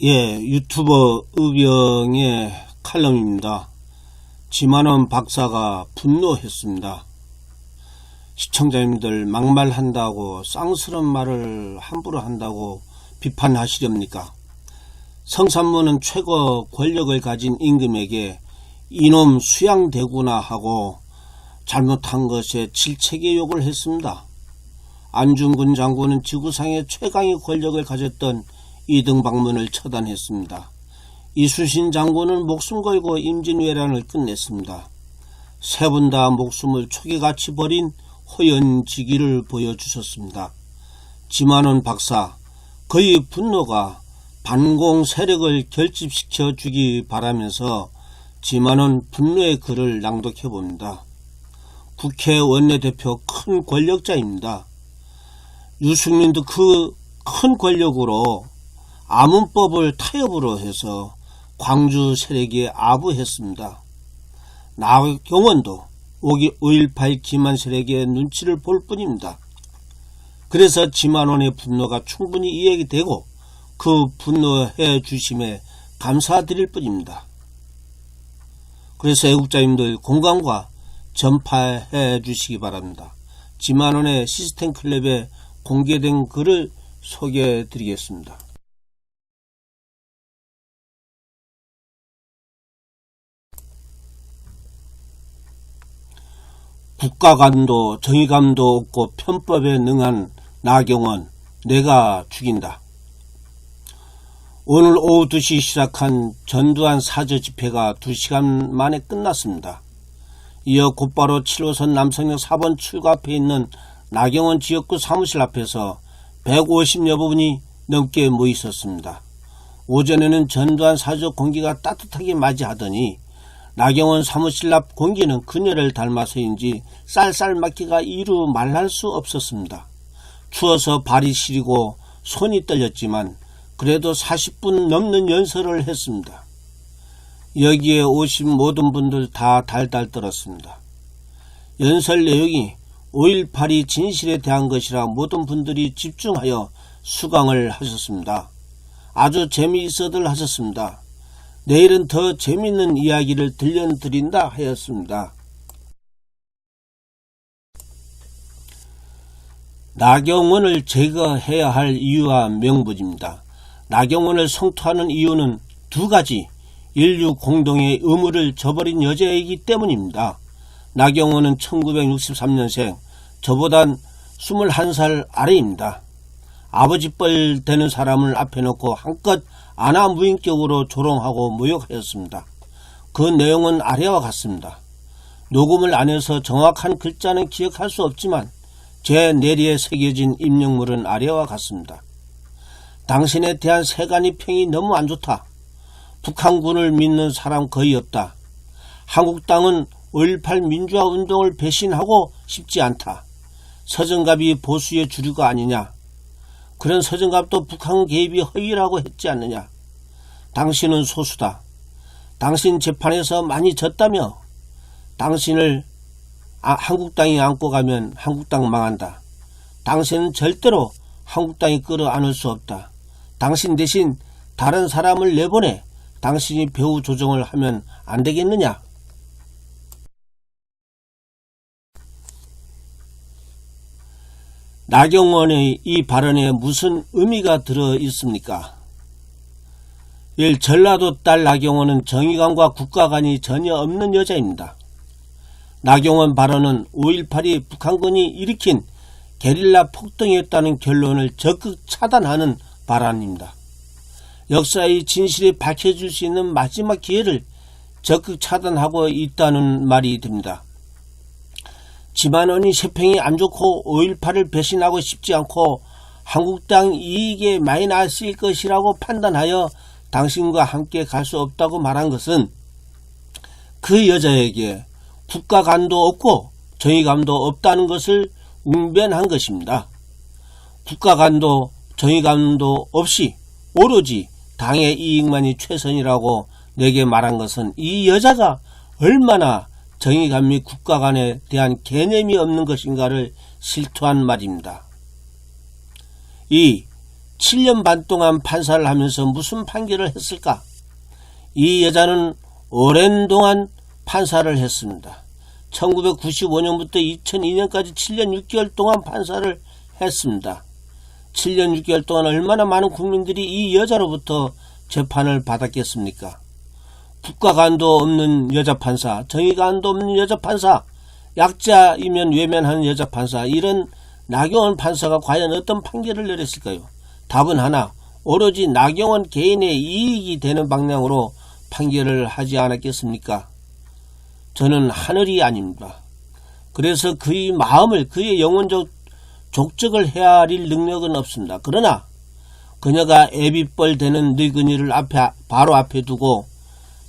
예, 유튜버 의병의 칼럼입니다. 지만원 박사가 분노했습니다. 시청자님들 막말한다고 쌍스러운 말을 함부로 한다고 비판하시렵니까? 성산문은 최고 권력을 가진 임금에게 이놈 수양되구나 하고 잘못한 것에 질책의 욕을 했습니다. 안중근 장군은 지구상의 최강의 권력을 가졌던 이등박문을 처단했습니다. 이순신 장군은 목숨 걸고 임진왜란을 끝냈습니다. 세 분 다 목숨을 초계같이 버린 호연지기를 보여주셨습니다. 지만원 박사, 그의 분노가 반공 세력을 결집시켜 주기 바라면서 지만원 분노의 글을 낭독해 봅니다. 국회 원내대표 큰 권력자입니다. 유승민도 그 큰 권력으로 아문법을 타협으로 해서 광주 세력에 아부했습니다. 나경원도 5.18 기만 세력의 눈치를 볼 뿐입니다. 그래서 지만원의 분노가 충분히 이해가 되고 그 분노해 주심에 감사드릴 뿐입니다. 그래서 애국자님들 공감과 전파해 주시기 바랍니다. 지만원의 시스템 클럽에 공개된 글을 소개해 드리겠습니다. 국가감도 정의감도 없고 편법에 능한 나경원, 내가 죽인다. 오늘 오후 2시 시작한 전두환 사저 집회가 2시간 만에 끝났습니다. 이어 곧바로 7호선 남성역 4번 출구 앞에 있는 나경원 지역구 사무실 앞에서 150여 분이 넘게 모여 있었습니다. 오전에는 전두환 사저 공기가 따뜻하게 맞이하더니 나경원 사무실 앞 공기는 그녀를 닮아서인지 쌀쌀맞기가 이루 말할 수 없었습니다. 추워서 발이 시리고 손이 떨렸지만 그래도 40분 넘는 연설을 했습니다. 여기에 오신 모든 분들 다 달달 떨었습니다. 연설 내용이 5.18이 진실에 대한 것이라 모든 분들이 집중하여 수강을 하셨습니다. 아주 재미있어들 하셨습니다. 내일은 더 재미있는 이야기를 들려드린다 하였습니다. 나경원을 제거해야 할 이유와 명분입니다. 나경원을 성토하는 이유는 두 가지, 인류 공동의 의무를 저버린 여자이기 때문입니다. 나경원은 1963년생, 저보단 21살 아래입니다. 아버지뻘 되는 사람을 앞에 놓고 한껏 안하무인격으로 조롱하고 모욕하였습니다. 그 내용은 아래와 같습니다. 녹음을 안 해서 정확한 글자는 기억할 수 없지만 제 내리에 새겨진 입력물은 아래와 같습니다. 당신에 대한 세간의 평이 너무 안 좋다. 북한군을 믿는 사람 거의 없다. 한국당은 5.18 민주화 운동을 배신하고 싶지 않다. 서정갑이 보수의 주류가 아니냐. 그런 서정갑도 북한 개입이 허위라고 했지 않느냐. 당신은 소수다. 당신 재판에서 많이 졌다며. 당신을 한국당이 안고 가면 한국당 망한다. 당신은 절대로 한국당이 끌어안을 수 없다. 당신 대신 다른 사람을 내보내 당신이 배후 조정을 하면 안 되겠느냐. 나경원의 이 발언에 무슨 의미가 들어 있습니까? 1. 전라도 딸 나경원은 정의감과 국가관이 전혀 없는 여자입니다. 나경원 발언은 5.18이 북한군이 일으킨 게릴라 폭동이었다는 결론을 적극 차단하는 발언입니다. 역사의 진실이 밝혀질 수 있는 마지막 기회를 적극 차단하고 있다는 말이 됩니다. 지만원이 세평이 안 좋고 5.18을 배신하고 싶지 않고 한국당 이익에 많이 났을 것이라고 판단하여 당신과 함께 갈 수 없다고 말한 것은 그 여자에게 국가감도 없고 정의감도 없다는 것을 웅변한 것입니다. 국가감도 정의감도 없이 오로지 당의 이익만이 최선이라고 내게 말한 것은 이 여자가 얼마나 정의감 및 국가관에 대한 개념이 없는 것인가를 실토한 말입니다. 2. 7년 반 동안 판사를 하면서 무슨 판결을 했을까? 이 여자는 오랜 동안 판사를 했습니다. 1995년부터 2002년까지 7년 6개월 동안 판사를 했습니다. 7년 6개월 동안 얼마나 많은 국민들이 이 여자로부터 재판을 받았겠습니까? 국가관도 없는 여자 판사, 정의관도 없는 여자 판사, 약자이면 외면하는 여자 판사, 이런 나경원 판사가 과연 어떤 판결을 내렸을까요? 답은 하나, 오로지 나경원 개인의 이익이 되는 방향으로 판결을 하지 않았겠습니까? 저는 하늘이 아닙니다. 그래서 그의 마음을, 그의 영혼적 족적을 헤아릴 능력은 없습니다. 그러나 그녀가 애비뻘 되는 늙은이를 바로 앞에 두고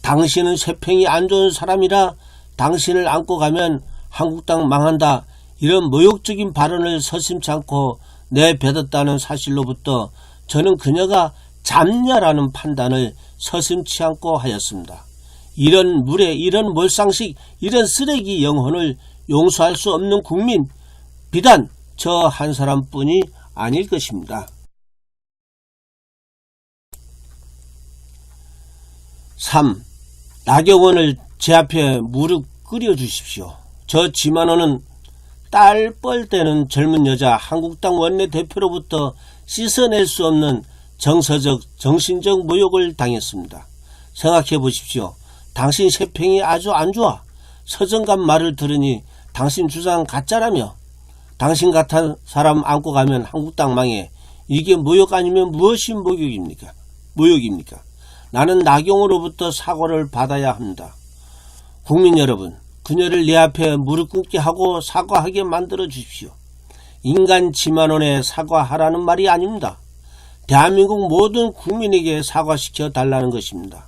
당신은 세평이 안 좋은 사람이라 당신을 안고 가면 한국당 망한다, 이런 모욕적인 발언을 서슴지 않고 내뱉었다는 사실로부터 저는 그녀가 잡냐라는 판단을 서슴지 않고 하였습니다. 이런 무례, 이런 몰상식, 이런 쓰레기 영혼을 용서할 수 없는 국민, 비단 저 한 사람뿐이 아닐 것입니다. 3. 나경원을 제 앞에 무릎 꿇여 주십시오. 저 지만호는 딸뻘되는 젊은 여자 한국당 원내대표로부터 씻어낼 수 없는 정서적, 정신적 모욕을 당했습니다. 생각해 보십시오. 당신 세평이 아주 안 좋아. 서정감 말을 들으니 당신 주장 가짜라며. 당신 같은 사람 안고 가면 한국당 망해. 이게 모욕 아니면 무엇이 모욕입니까? 나는 나경원으로부터 사과를 받아야 합니다. 국민 여러분, 그녀를 내 앞에 무릎 꿇게 하고 사과하게 만들어 주십시오. 인간 지만원에 사과하라는 말이 아닙니다. 대한민국 모든 국민에게 사과시켜 달라는 것입니다.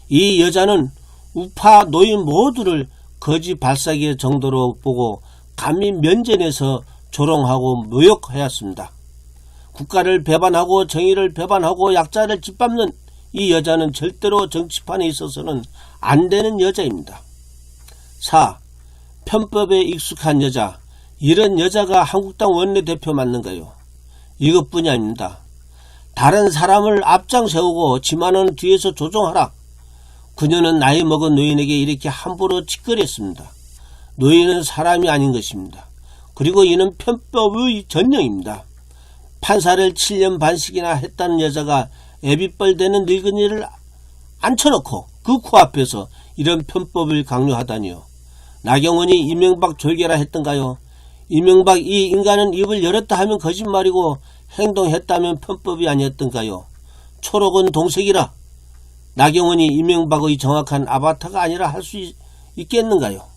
이 여자는 우파 노인 모두를 거지 발사기 정도로 보고 감히 면전에서 조롱하고 모욕하였습니다. 국가를 배반하고 정의를 배반하고 약자를 짓밟는 이 여자는 절대로 정치판에 있어서는 안 되는 여자입니다. 4. 편법에 익숙한 여자, 이런 여자가 한국당 원내대표 맞는가요? 이것뿐이 아닙니다. 다른 사람을 앞장 세우고 지만은 뒤에서 조종하라. 그녀는 나이 먹은 노인에게 이렇게 함부로 짓거렸습니다. 노인은 사람이 아닌 것입니다. 그리고 이는 편법의 전형입니다. 판사를 7년 반씩이나 했다는 여자가 애비뻘 되는 늙은이를 앉혀놓고 그 코앞에서 이런 편법을 강요하다니요. 나경원이 이명박 졸개라 했던가요? 이명박 이 인간은 입을 열었다 하면 거짓말이고 행동했다면 편법이 아니었던가요? 초록은 동색이라 나경원이 이명박의 정확한 아바타가 아니라 할 수 있겠는가요?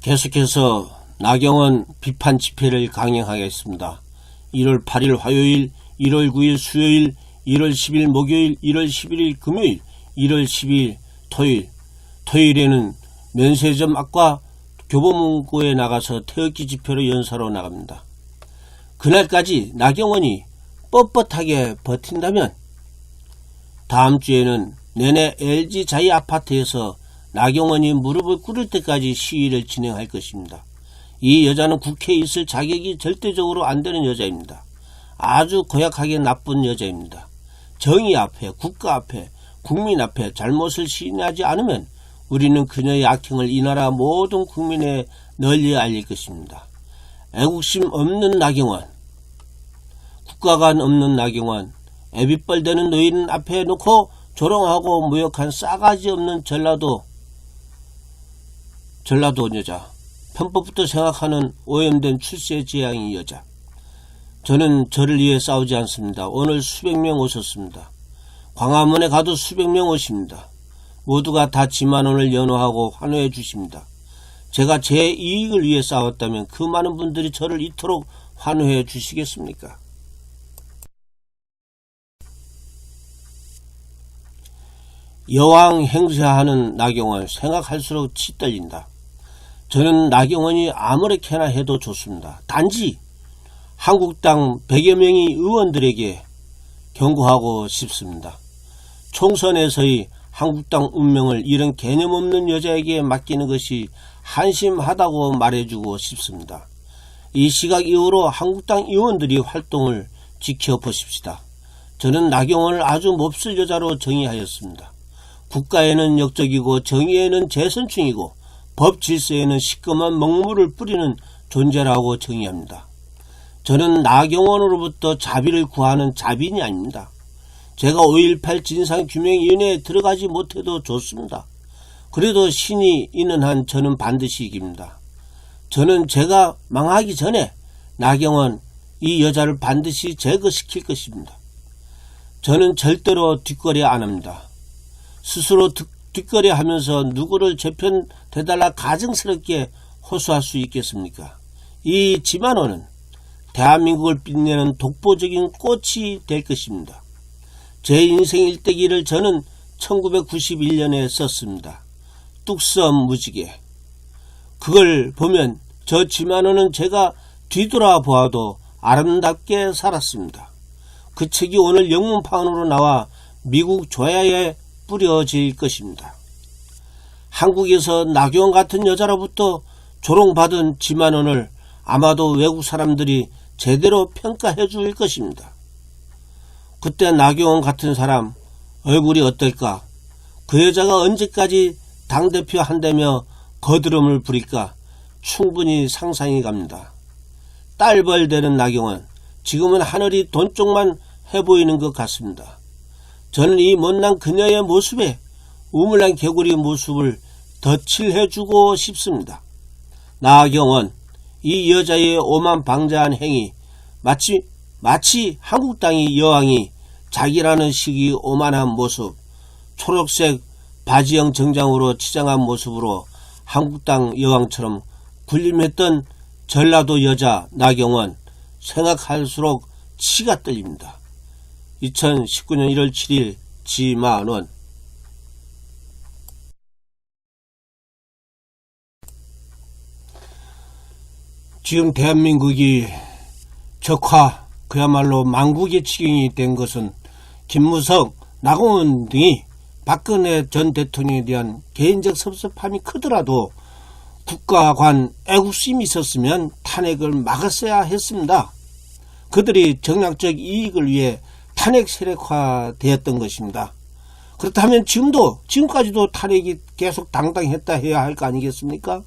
계속해서 나경원 비판 집회를 강행하겠습니다. 1월 8일 화요일, 1월 9일 수요일, 1월 10일 목요일, 1월 11일 금요일, 1월 12일 토요일. 토요일에는 면세점 앞과 교보문고에 나가서 태극기 집회로 연사로 나갑니다. 그날까지 나경원이 뻣뻣하게 버틴다면 다음 주에는 내내 LG 자이 아파트에서 나경원이 무릎을 꿇을 때까지 시위를 진행할 것입니다. 이 여자는 국회에 있을 자격이 절대적으로 안 되는 여자입니다. 아주 고약하게 나쁜 여자입니다. 정의 앞에, 국가 앞에, 국민 앞에 잘못을 시인하지 않으면 우리는 그녀의 악행을 이 나라 모든 국민에 널리 알릴 것입니다. 애국심 없는 나경원, 국가관 없는 나경원, 애비뻘되는 노인 앞에 놓고 조롱하고 모욕한 싸가지 없는 전라도 여자, 편법부터 생각하는 오염된 출세지향의 여자. 저는 저를 위해 싸우지 않습니다. 오늘 수백 명 오셨습니다. 광화문에 가도 수백 명 오십니다. 모두가 다 지만원을 연호하고 환호해 주십니다. 제가 제 이익을 위해 싸웠다면 그 많은 분들이 저를 이토록 환호해 주시겠습니까? 여왕 행세하는 나경원, 생각할수록 치 떨린다. 저는 나경원이 아무렇게나 해도 좋습니다. 단지 한국당 100여 명의 의원들에게 경고하고 싶습니다. 총선에서의 한국당 운명을 이런 개념 없는 여자에게 맡기는 것이 한심하다고 말해주고 싶습니다. 이 시각 이후로 한국당 의원들이 활동을 지켜보십시다. 저는 나경원을 아주 몹쓸 여자로 정의하였습니다. 국가에는 역적이고 정의에는 재선충이고 법 질서에는 시꺼먼 먹물을 뿌리는 존재라고 정의합니다. 저는 나경원으로부터 자비를 구하는 자비인이 아닙니다. 제가 5.18 진상규명위원회에 들어가지 못해도 좋습니다. 그래도 신이 있는 한 저는 반드시 이깁니다. 저는 제가 망하기 전에 나경원 이 여자를 반드시 제거시킬 것입니다. 저는 절대로 뒷거래 안 합니다. 스스로 뒷거래 하면서 누구를 제 편 대달라 가증스럽게 호소할 수 있겠습니까? 이 지만호는 대한민국을 빛내는 독보적인 꽃이 될 것입니다. 제 인생 일대기를 저는 1991년에 썼습니다. 뚝섬 무지개. 그걸 보면 저 지만호는 제가 뒤돌아보아도 아름답게 살았습니다. 그 책이 오늘 영문판으로 나와 미국 조야에 뿌려질 것입니다. 한국에서 나경원 같은 여자로부터 조롱받은 지만원을 아마도 외국 사람들이 제대로 평가해 줄 것입니다. 그때 나경원 같은 사람 얼굴이 어떨까? 그 여자가 언제까지 당대표 한다며 거드름을 부릴까? 충분히 상상이 갑니다. 딸벌 되는 나경원, 지금은 하늘이 돈 쪽만 해보이는 것 같습니다. 저는 이 못난 그녀의 모습에 우물난 개구리 모습을 덧칠해주고 싶습니다. 나경원, 이 여자의 오만방자한 행위, 마치 한국당의 여왕이 자기라는 식의 오만한 모습, 초록색 바지형 정장으로 치장한 모습으로 한국당 여왕처럼 군림했던 전라도 여자 나경원, 생각할수록 치가 떨립니다. 2019년 1월 7일 지만원. 지금 대한민국이 적화, 그야말로 망국의 지경이 된 것은 김무성, 나경원 등이 박근혜 전 대통령에 대한 개인적 섭섭함이 크더라도 국가관 애국심이 있었으면 탄핵을 막았어야 했습니다. 그들이 정략적 이익을 위해 탄핵 세력화되었던 것입니다. 그렇다면 지금까지도 탄핵이 계속 당당했다 해야 할 거 아니겠습니까?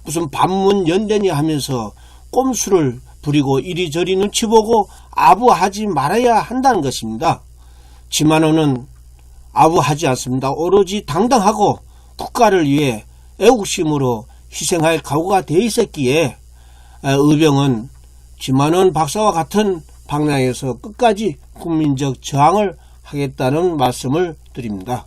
무슨 반문연대니 하면서 꼼수를 부리고 이리저리 눈치 보고 아부하지 말아야 한다는 것입니다. 지만호는 아부하지 않습니다. 오로지 당당하고 국가를 위해 애국심으로 희생할 각오가 돼 있었기에 의병은 지만원 박사와 같은 방향에서 끝까지 국민적 저항을 하겠다는 말씀을 드립니다.